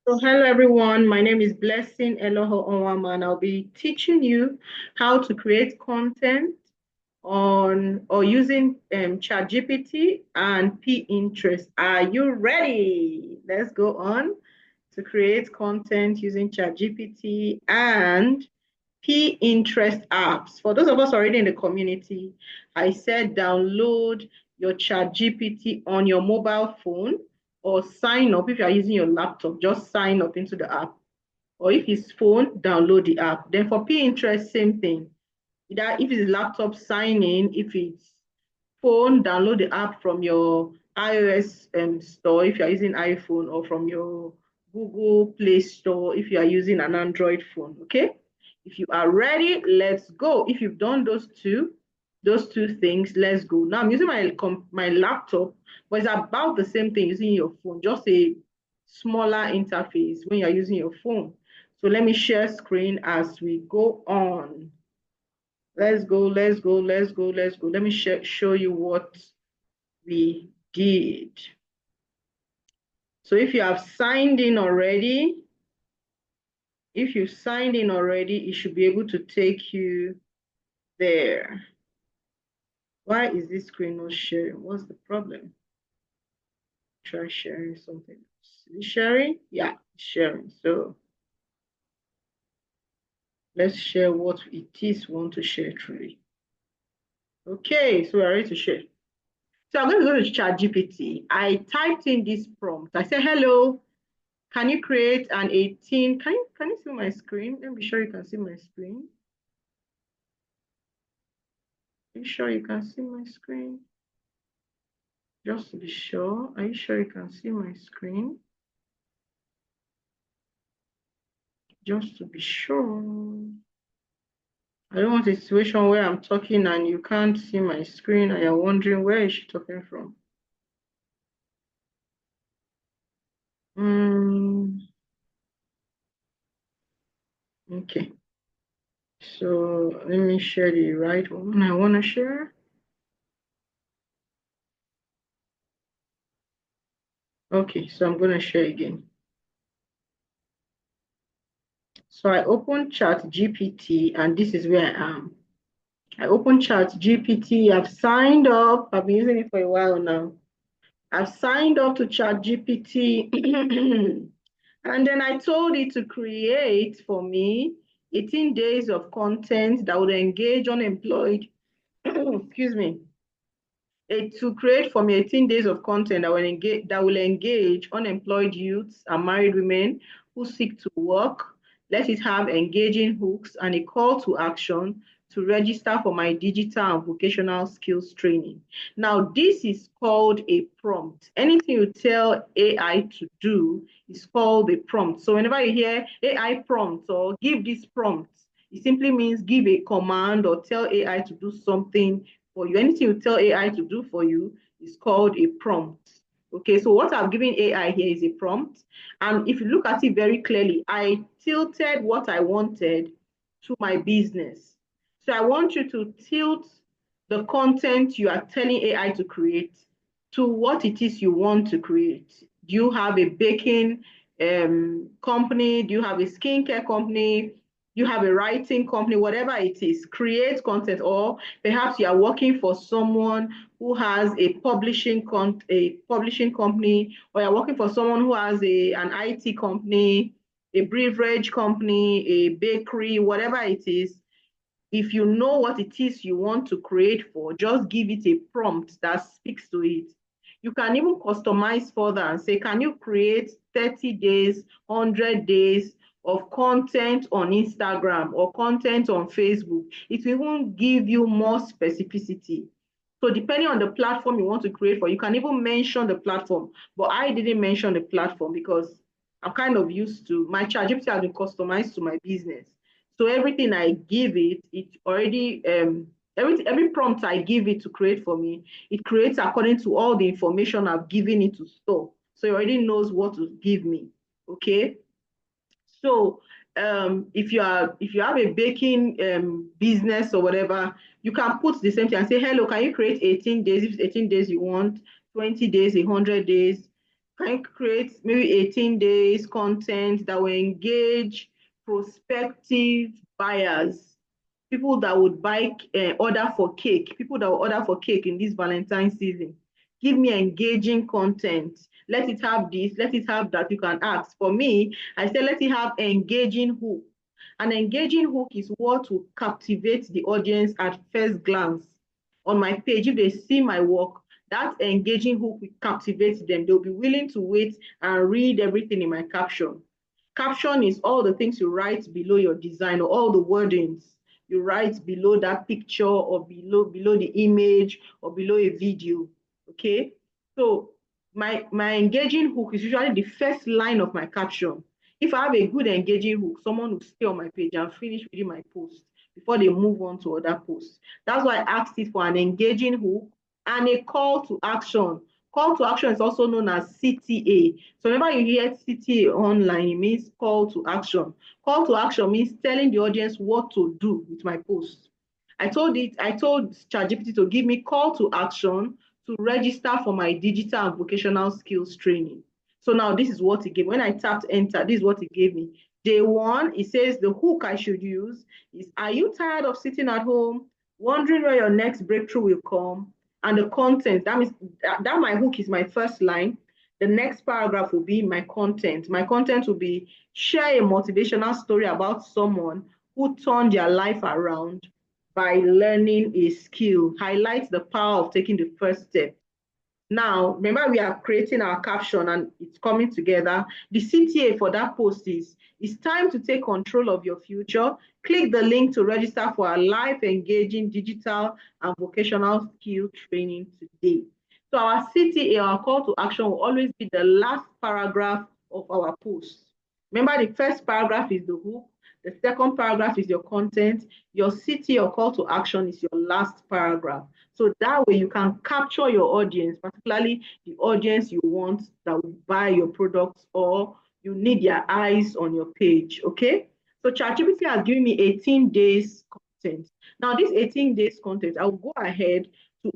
So hello everyone, my name is Blessing Eloho Onwama and I'll be teaching you how to create content on or using ChatGPT and Pinterest. Are you ready? Let's go on to create content using ChatGPT and Pinterest apps. For those of us already in the community, I said download your ChatGPT on your mobile phone or sign up if you are using your laptop, just sign up into the app. Or if it's phone, download the app. Then for Pinterest, same thing. Either if it's laptop, sign in. If it's phone, download the app from your iOS store if you're using iPhone or from your Google Play Store if you are using an Android phone. Okay. If you are ready, let's go. If you've done those two things, let's go. Now I'm using my laptop, but it's about the same thing using your phone, just a smaller interface when you're using your phone. So let me share screen as we go on. Let's go, let's go, let's go, let's go. Let me show you what we did. So if you have signed in already, it should be able to take you there. Why is this screen not sharing? What's the problem? Try sharing something else. Is it sharing? Yeah, it's sharing. So let's share what it is we want to share truly. Okay, so we're ready to share. So I'm going to go to ChatGPT. I typed in this prompt. I said, hello, can you create an 18? Can you see my screen? Let me be sure you can see my screen. Are you sure you can see my screen? Just to be sure, are you sure you can see my screen? Just to be sure. I don't want a situation where I'm talking and you can't see my screen and you're wondering where is she talking from? Okay. So let me share the right one I want to share. Okay, so I'm going to share again. So I open ChatGPT and this is where I am. I open ChatGPT. I've signed up. I've been using it for a while now. I've signed up to ChatGPT. And then I told it to create for me 18 days of content that would engage unemployed. Excuse me. To create for me 18 days of content that will engage unemployed youths and married women who seek to work. Let it have engaging hooks and a call to action to register for my digital and vocational skills training. Now, this is called a prompt. Anything you tell AI to do is called a prompt. So whenever you hear AI prompt or give this prompt, it simply means give a command or tell AI to do something for you. Anything you tell AI to do for you is called a prompt. Okay, so what I've given AI here is a prompt. And if you look at it very clearly, I tilted what I wanted to my business. So I want you to tilt the content you are telling AI to create to what it is you want to create. Do you have a baking company? Do you have a skincare company? You have a writing company, whatever it is, create content, or perhaps you are working for someone who has a publishing company, or you're working for someone who has an IT company, a beverage company, a bakery, whatever it is. If you know what it is you want to create for, just give it a prompt that speaks to it. You can even customize further and say, can you create 30 days, 100 days of content on Instagram or content on Facebook? It will even give you more specificity. So depending on the platform you want to create for, you can even mention the platform. But I didn't mention the platform because I'm kind of used to, my ChatGPT has been customized to my business. So everything I give it, it already every prompt I give it to create for me, it creates according to all the information I've given it to store. So it already knows what to give me. Okay. So if you have a baking business or whatever, you can put the same thing and say, hello, can you create 18 days? If it's 18 days you want, 20 days, 100 days. Can you create maybe 18 days content that will engage prospective buyers, people that would buy, order for cake, people that will order for cake in this Valentine season? Give me engaging content. Let it have this, let it have that. You can ask. For me, I say let it have engaging hook. An engaging hook is what will captivate the audience at first glance. On my page, if they see my work, that engaging hook will captivate them. They'll be willing to wait and read everything in my caption. Caption is all the things you write below your design, or all the wordings you write below that picture, or below the image, or below a video. Okay, so my engaging hook is usually the first line of my caption. If I have a good engaging hook, someone will stay on my page and finish reading my post before they move on to other posts. That's why I asked it for an engaging hook and a call to action. Call to action is also known as CTA. So whenever you hear CTA online, it means call to action. Call to action means telling the audience what to do with my post. I told ChatGPT to give me call to action to register for my digital and vocational skills training. So now this is what it gave. When I tapped enter, this is what it gave me. Day one, it says the hook I should use is, are you tired of sitting at home, wondering where your next breakthrough will come? And the content, that means that my hook is my first line. The next paragraph will be my content. My content will be share a motivational story about someone who turned their life around by learning a skill. Highlight the power of taking the first step. Now, remember, we are creating our caption and it's coming together. The CTA for that post is, it's time to take control of your future. Click the link to register for our live engaging digital and vocational skill training today. So our CTA, our call to action, will always be the last paragraph of our post. Remember, the first paragraph is the hook. The second paragraph is your content. Your CTA or call to action is your last paragraph. So that way you can capture your audience, particularly the audience you want that will buy your products, or you need their eyes on your page, okay? So ChatGPT has given me 18 days content. Now this 18 days content, I will go ahead to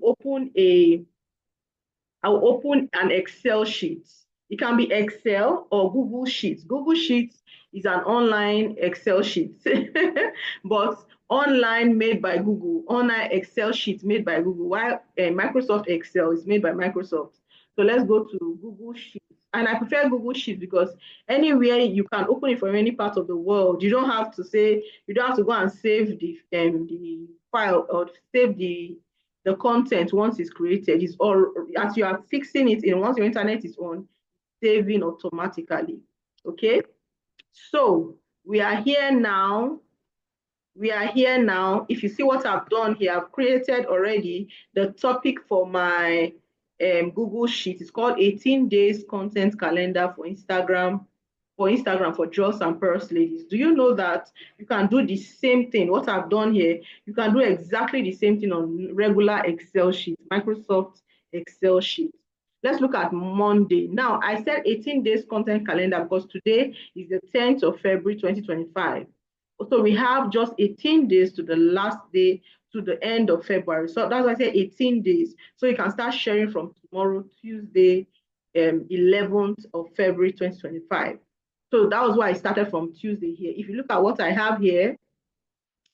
I'll open an Excel sheet. It can be Excel or Google Sheets. Google Sheets is an online Excel sheet, but online made by Google, online Excel sheet made by Google, while Microsoft Excel is made by Microsoft. So let's go to Google Sheets. And I prefer Google Sheets because anywhere you can open it from any part of the world. You don't have to go and save the file, or save the content once it's created. Is all as you are fixing it in, once your internet is on, saving automatically. Okay, so we are here now. If you see what I've done here, I've created already the topic for my Google Sheet. It's called 18 days content calendar for Instagram for Draws and Pearls ladies. Do you know that you can do the same thing? What I've done here, you can do exactly the same thing on regular Excel sheets, Microsoft Excel sheets. Let's look at Monday. Now, I said 18 days content calendar because today is the 10th of February, 2025. So we have just 18 days to the last day, to the end of February. So that's why I say 18 days. So you can start sharing from tomorrow, Tuesday, 11th of February, 2025. So that was why I started from Tuesday here. If you look at what I have here,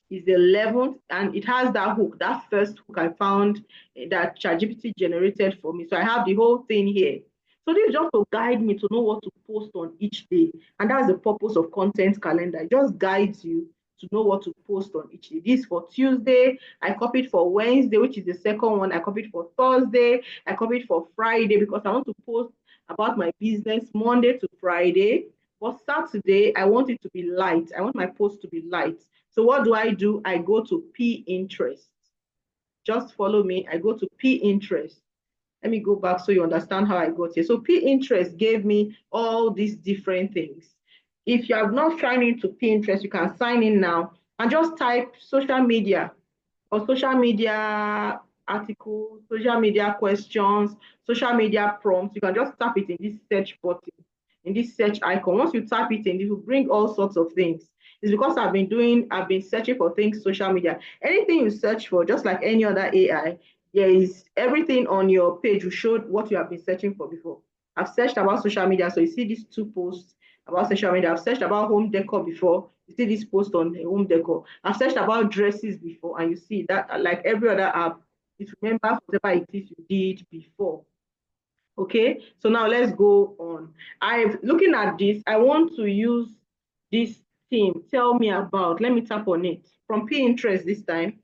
is the 11th, and it has that hook, that first hook I found that ChatGPT generated for me. So I have the whole thing here. So this is just to guide me to know what to post on each day. And that's the purpose of content calendar. It just guides you to know what to post on each day. This for Tuesday, I copied for Wednesday, which is the second one. I copied for Thursday, I copied for Friday, because I want to post about my business Monday to Friday. But Saturday, I want it to be light. I want my post to be light. So what do? I go to Pinterest. Just follow me. I go to Pinterest. Let me go back so you understand how I got here. So Pinterest gave me all these different things. If you have not signed into Pinterest, you can sign in now and just type social media or social media articles, social media questions, social media prompts. You can just tap it in this search button, in this search icon. Once you tap it in, it will bring all sorts of things. It's because I've been searching for things, social media. Anything you search for, just like any other AI, there is everything on your page will show what you have been searching for before. I've searched about social media. So you see these 2 posts about social media. I've searched about home decor before. You see this post on home decor. I've searched about dresses before, and you see that like every other app, it remembers whatever it is you did before. Okay, so now let's go on. I'm looking at this. I want to use this theme. Tell me about. Let me tap on it from Pinterest this time.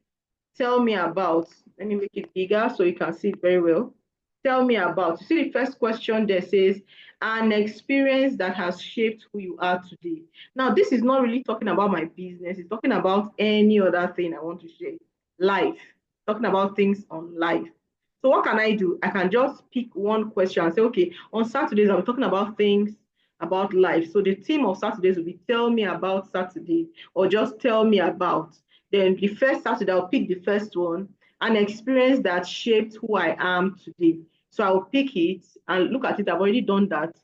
Tell me about. Let me make it bigger so you can see it very well. Tell me about. You see the first question there says, an experience that has shaped who you are today. Now, this is not really talking about my business. It's talking about any other thing I want to share. Life. Talking about things on life. So what can I do? I can just pick one question and say, okay, on Saturdays, I'm talking about things about life. So the theme of Saturdays will be tell me about Saturday, or just tell me about. Then the first Saturday, I'll pick the first one, an experience that shaped who I am today. So I'll pick it and look at it. I've already done that.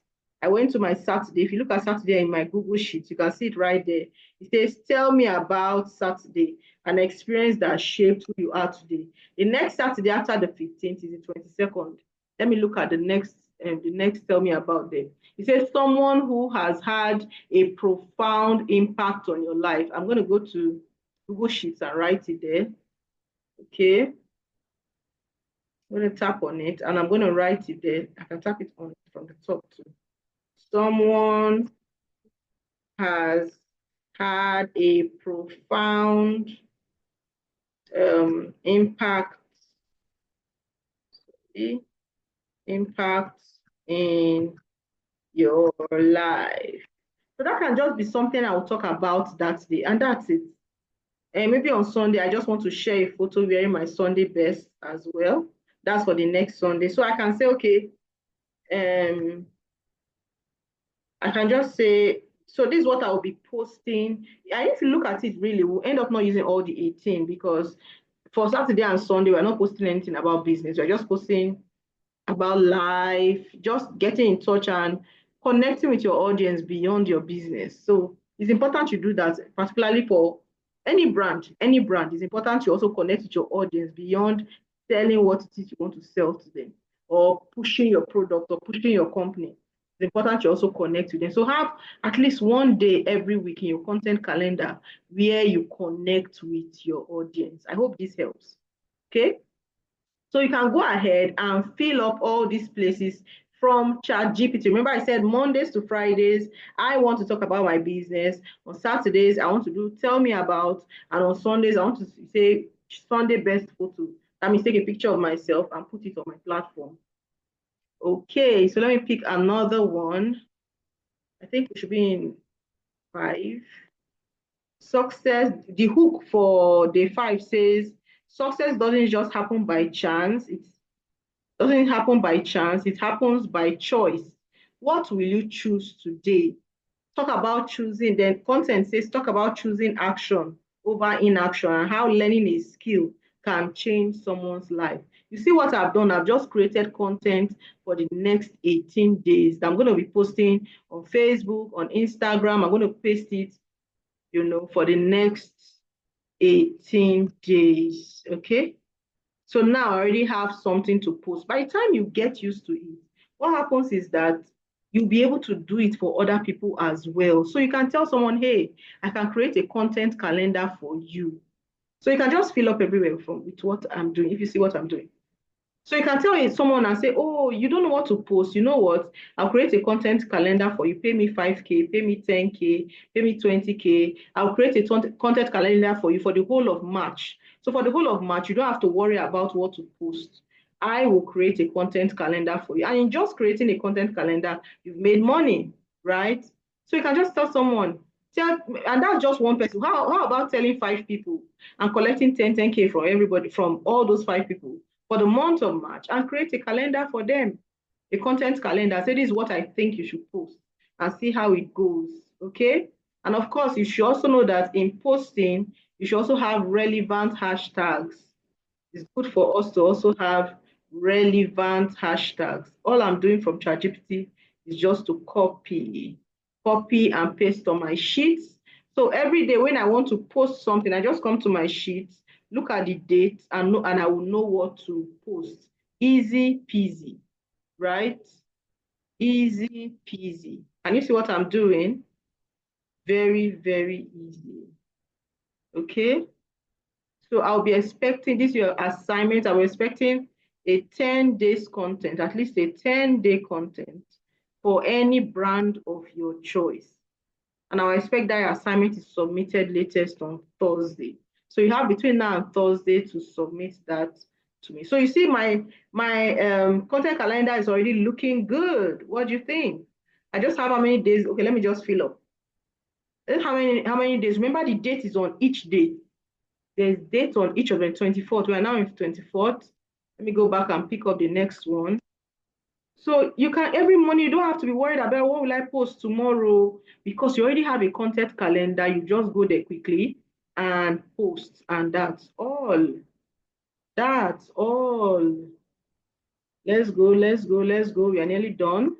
I went to my Saturday. If you look at Saturday in my Google Sheet, you can see it right there. It says, tell me about Saturday, an experience that shaped who you are today. The next Saturday after the 15th is the 22nd. Let me look at the next tell me about them. It says someone who has had a profound impact on your life. I'm going to go to Google Sheets and write it there. Okay. I'm going to tap on it and I'm going to write it there. I can tap it on from the top too. Someone has had a profound impact in your life. So that can just be something I will talk about that day, and that's it. And maybe on Sunday, I just want to share a photo wearing my Sunday best as well. That's for the next Sunday. So I can say, okay, I can just say, so this is what I will be posting. And if you look at it really, we'll end up not using all the 18 because for Saturday and Sunday, we're not posting anything about business. We're just posting about life, just getting in touch and connecting with your audience beyond your business. So it's important to do that, particularly for any brand. It's important to also connect with your audience beyond selling what it is you want to sell to them or pushing your product or pushing your company. It's important to also connect with them. So have at least one day every week in your content calendar where you connect with your audience. I hope this helps. Okay. So you can go ahead and fill up all these places from ChatGPT. Remember I said Mondays to Fridays, I want to talk about my business. On Saturdays, I want to do tell me about, and on Sundays, I want to say Sunday best photo. That means take a picture of myself and put it on my platform. Okay, so let me pick another one. I think we should be in 5. Success, the hook for day 5 says, success doesn't just happen by chance. It doesn't happen by chance. It happens by choice. What will you choose today? Talk about choosing. Then content says talk about choosing action over inaction and how learning a skill can change someone's life. You see what I've done? I've just created content for the next 18 days that I'm going to be posting on Facebook, on Instagram. I'm going to paste it, for the next 18 days. Okay. So now I already have something to post. By the time you get used to it, what happens is that you'll be able to do it for other people as well. So you can tell someone, hey, I can create a content calendar for you. So you can just fill up everywhere with what I'm doing, if you see what I'm doing. So you can tell someone and say, oh, you don't know what to post. You know what? I'll create a content calendar for you. Pay me 5K, pay me 10K, pay me 20K. I'll create a content calendar for you for the whole of March. So for the whole of March, you don't have to worry about what to post. I will create a content calendar for you. And in just creating a content calendar, you've made money, right? So you can just tell someone, and that's just one person. How about telling 5 people and collecting 10K from everybody, from all those 5 people? For the month of March and create a calendar for them, a content calendar. Say this is what I think you should post and see how it goes, okay? And of course, you should also know that in posting, you should also have relevant hashtags. It's good for us to also have relevant hashtags. All I'm doing from ChatGPT is just to copy and paste on my sheets. So every day when I want to post something, I just come to my sheets, look at the date, and I will know what to post. Easy peasy, right? Easy peasy. Can you see what I'm doing? Very, very easy. Okay. So I'll be expecting this your assignment. I'm expecting a 10 days content, at least a 10-day content for any brand of your choice. And I'll expect that your assignment is submitted latest on Thursday. So you have between now and Thursday to submit that to me. So you see my content calendar is already looking good. What do you think? I just have how many days? Okay, let me just fill up. How many days? Remember the date is on each day. There's dates on each of the 24th. We are now in 24th. Let me go back and pick up the next one. So you can, every morning, you don't have to be worried about what will I post tomorrow, because you already have a content calendar. You just go there quickly and post, and that's all. That's all. Let's go, let's go, let's go. We are nearly done.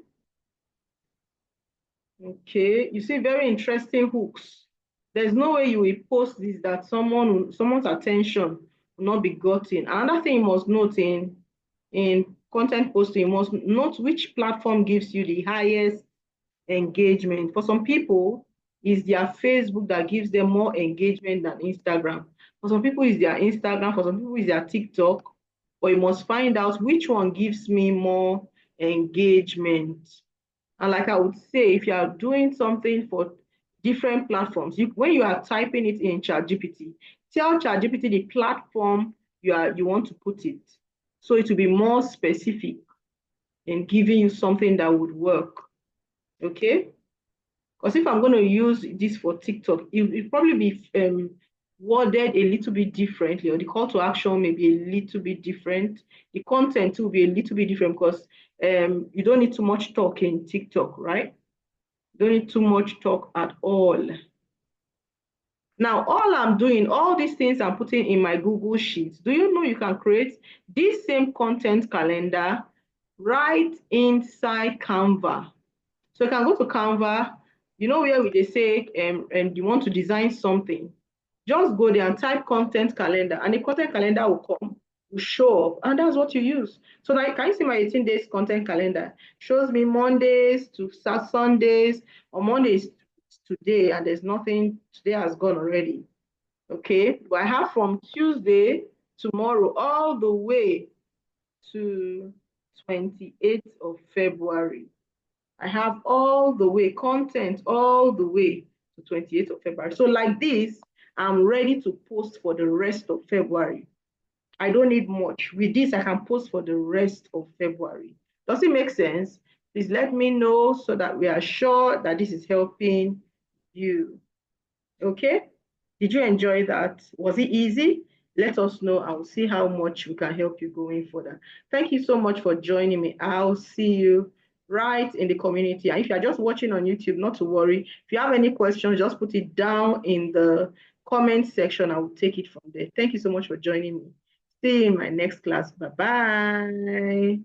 Okay, you see very interesting hooks. There's no way you will post this that someone's attention will not be gotten. Another thing you must note in content posting, you must note which platform gives you the highest engagement. For some people, it's their Facebook that gives them more engagement than Instagram. For some people, it's their Instagram. For some people, it's their TikTok. But you must find out which one gives me more engagement. And like I would say, if you are doing something for different platforms, when you are typing it in ChatGPT, tell ChatGPT the platform you want to put it. So it will be more specific in giving you something that would work. Okay? Because if I'm going to use this for TikTok, it'll probably be worded a little bit differently, or the call to action may be a little bit different. The content will be a little bit different because you don't need too much talk in TikTok, right? You don't need too much talk at all. Now, all I'm doing, all these things I'm putting in my Google Sheets, do you know you can create this same content calendar right inside Canva? So you can go to Canva, you know where they say and you want to design something. Just go there and type content calendar, and the content calendar will show up, and that's what you use. So now can you see my 18 days content calendar? Shows me Mondays to Sundays, or Mondays today, and there's nothing, today has gone already. Okay, but I have from Tuesday, tomorrow, all the way to 28th of February. I have all the way content all the way to 28th of February. So like this, I'm ready to post for the rest of February. I don't need much. With this, I can post for the rest of February. Does it make sense? Please let me know so that we are sure that this is helping you. Okay? Did you enjoy that? Was it easy? Let us know. I will see how much we can help you going further. Thank you so much for joining me. I'll see you right in the community. And if you're just watching on YouTube, not to worry. If you have any questions, just put it down in the comment section. I will take it from there. Thank you so much for joining me. See you in my next class. Bye-bye.